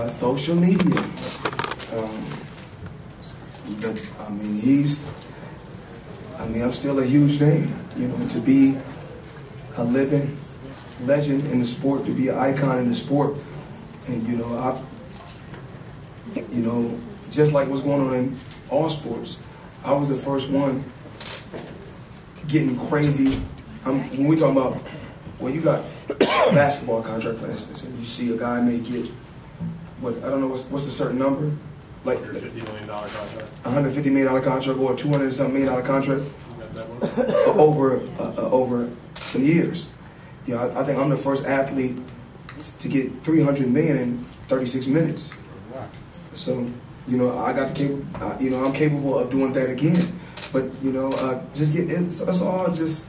Social media. I'm still a huge name. To be a living legend in the sport, to be an icon in the sport, and just like what's going on in all sports, I was the first one getting crazy. When we talk about, well, you got a basketball contract, for instance, and you see a guy may get, I don't know, what's a certain number? Like $150 million contract. $150 million contract or a $200-something million contract over some years. I think I'm the first athlete to get $300 million in 36 minutes. So, I got I'm capable of doing that again. But it's all just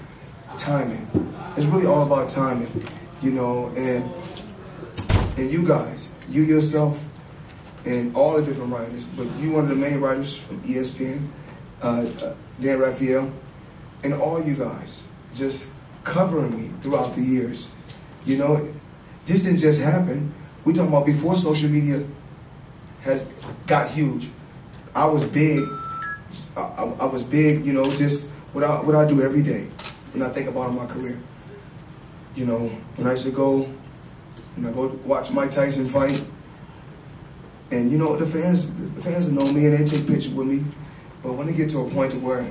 timing. It's really all about timing, and you guys, you yourself, and all the different writers, but you one of the main writers from ESPN, Dan Raphael, and all you guys just covering me throughout the years. This didn't just happen. We talking about before social media got huge. I was big. I was big, just what I do every day when I think about my career. When I used to go watch Mike Tyson fight, and the fans know me and they take pictures with me. But when they get to a point to where,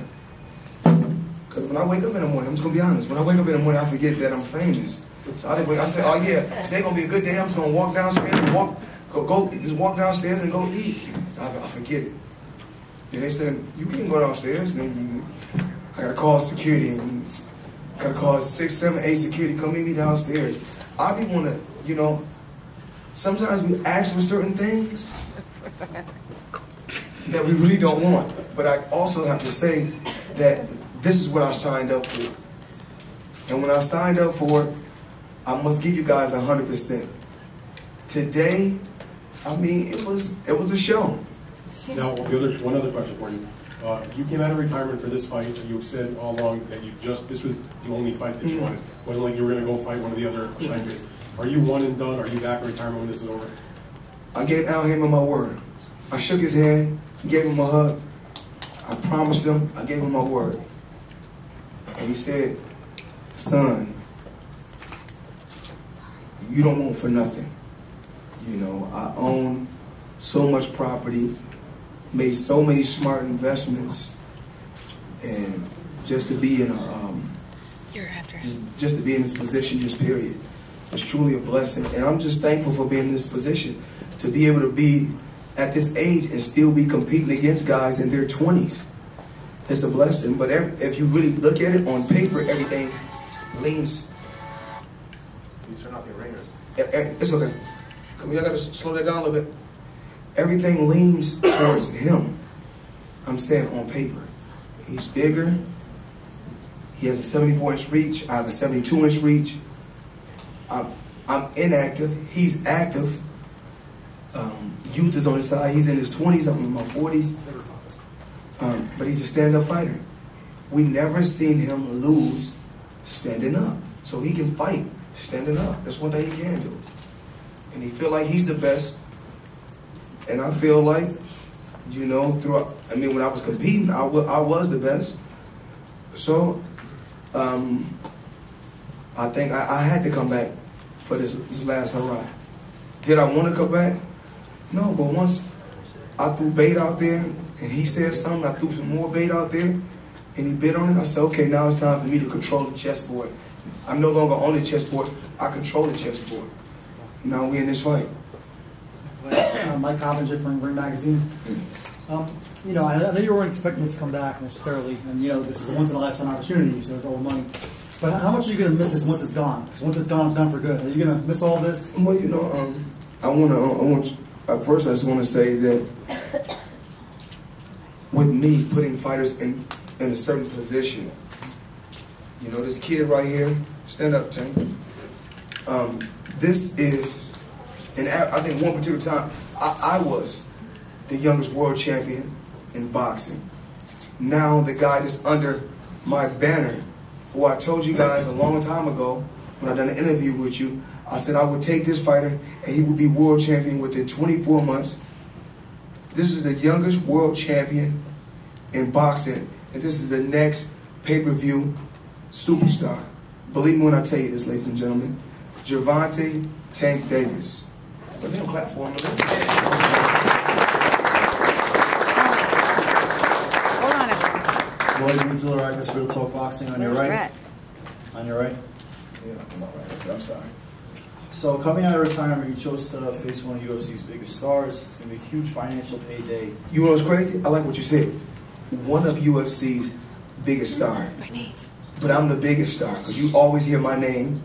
because when I wake up in the morning, I'm just gonna be honest, when I wake up in the morning, I forget that I'm famous. So I say, oh yeah, today gonna be a good day. I'm just gonna walk downstairs and just walk downstairs and go eat. I forget it. And they said, you can't go downstairs. And then I gotta call security, and gotta call 6, 7, 8 security, come meet me downstairs. I be wanna, sometimes we ask for certain things that we really don't want. But I also have to say that this is what I signed up for. And when I signed up for it, I must give you guys 100%. Today, it was a show. Now, one other question for you. You came out of retirement for this fight, and you said all along that this was the only fight that you wanted. It wasn't like you were going to go fight one of the other champions. Are you one and done? Are you back in retirement when this is over? I gave Al Haymon my word. I shook his hand, gave him a hug. I promised him, I gave him my word. And he said, son, you don't want for nothing. I own so much property, made so many smart investments, and just to be in just to be in this position, just period, it's truly a blessing. And I'm just thankful for being in this position, to be able to be at this age and still be competing against guys in their 20s. It's a blessing. But if you really look at it on paper, everything leans. You turn off your ringers. It's okay. Come here, I gotta slow that down a little bit. Everything leans towards him. I'm saying on paper. He's bigger. He has a 74-inch reach. I have a 72-inch reach. I'm inactive. He's active. Youth is on his side. He's in his 20s. I'm in my 40s. But he's a stand-up fighter. We never seen him lose standing up. So he can fight standing up. That's one thing he can do. And he feel like he's the best. And I feel like, throughout, when I was competing, I was the best. So, I think I had to come back for this last hurrah. Did I want to come back? No, but once I threw bait out there, and he said something, I threw some more bait out there, and he bit on it, I said, okay, now it's time for me to control the chessboard. I'm no longer on the chessboard, I control the chessboard. Now we in this fight. Mike Coppinger from Ring Magazine. I know you weren't expecting it to come back necessarily, and this is a once-in-a-lifetime opportunity, so with all the money. But how much are you going to miss this once it's gone? Because once it's gone for good. Are you going to miss all this? Well, first I just want to say that with me putting fighters in a certain position, this kid right here, stand up, Tank. This is, and I think one particular time, I was the youngest world champion in boxing. Now the guy that's under my banner, who I told you guys a long time ago, when I done an interview with you, I said I would take this fighter and he would be world champion within 24 months. This is the youngest world champion in boxing, and this is the next pay-per-view superstar. Believe me when I tell you this, ladies and gentlemen. Gervonta Tank Davis. But they don't clap for him. Hold on a second. Floyd Mayweather, this Real Talk Boxing on your Where's right. Brett? On your right. Yeah, I'm sorry. So coming out of retirement, you chose to face one of UFC's biggest stars. It's going to be a huge financial payday. You know what's crazy? I like what you said. One of UFC's biggest stars. But I'm the biggest star because you always hear my name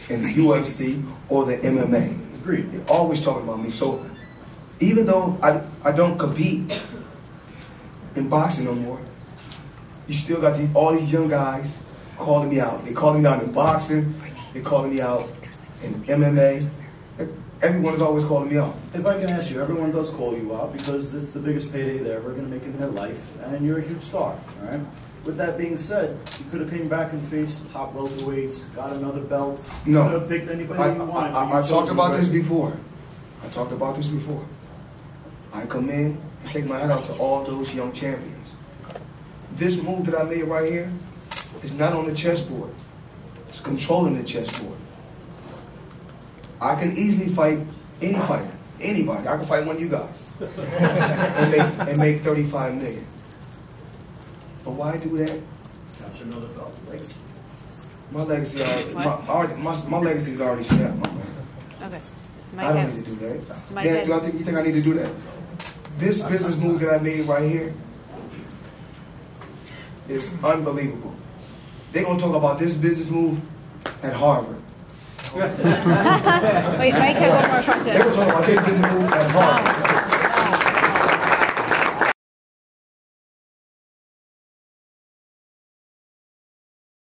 in the UFC or the MMA. Agreed. You're always talking about me. So even though I don't compete in boxing no more, you still got all these young guys calling me out. They're calling me out in boxing. They're calling me out in MMA. Everyone is always calling me out. If I can ask you, everyone does call you out because it's the biggest payday they're ever going to make in their life, and you're a huge star. All right. With that being said, you could have came back and faced top welterweights, got another belt. No. You could have picked anybody you wanted. I talked about this before. I talked about this before. I come in and take my hat off to all those young champions. This move that I made right here is not on the chessboard. It's controlling the chessboard. I can easily fight any fighter, anybody. I can fight one of you guys and make 35 million. But why do that? Capture another belt. Legacy. My legacy my legacy is already set, my man. Okay. I don't need to do that. Mike, Dan, you think I need to do that? This business move that I made right here is unbelievable. They're gonna talk about this business move at Harvard. Wait, Mike has one more They're question. gonna talk about this business move at Harvard.